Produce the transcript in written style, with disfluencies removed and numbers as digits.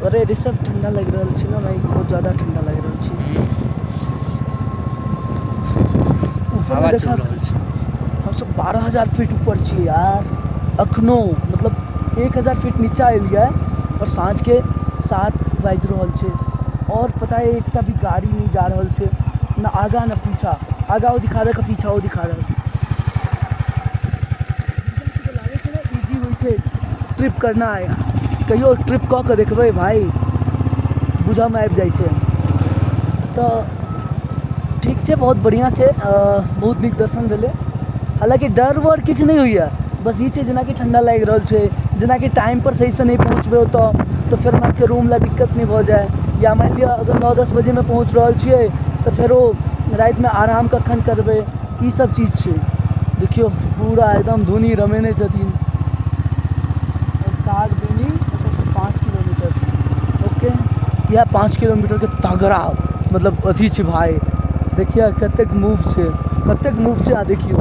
अरे ऋषभ ठंडा लग रहा है ना भाई, बहुत ज़्यादा ठंडा लग रहा है। ऊपर में देखा हम सब 12,000 फीट ऊपर छी यार, अखनो मतलब 1,000 फीट नीचा एलिए और साँझ के 7 बाजि रहल छै और पता है एक भी गाड़ी नहीं जा रहल छै, ना आगा ना पीछा। आगा वो दिखा दे, पीछा वो दिखा दे। लागे छै ना इजी होइ छै ट्रिप करना है, कहियो ट्रिप कऽ के देखबै भाई, बुझामे आबि जाइ छै। तो ठीक छै, बहुत बढ़िया छै, बहुत नीक दर्शन भेलै। हालांकि डर वर किछु नहीं होइए, बस ये छै जेना कि ठंडा लागि रहल छै, जेना कि टाइम पर सही से नहीं पहुँचबै ओतऽ तो फिर हमरा सबके रूम ला दिक्कत नहीं भऽ जाए, या मान लिअ अगर 9-10 बजे में पहुँच रहल छियै तो फेरो रात में आराम कखन करबै, ई सब चीज छै। देखियो पूरा एकदम धुनी रमेने छथिन। कागबेनी 5 किलोमीटर, ओके यह 5 किलोमीटर के तगड़ा मतलब अथी छै भाई। देखिए कतेक मूव छै, आ देखियो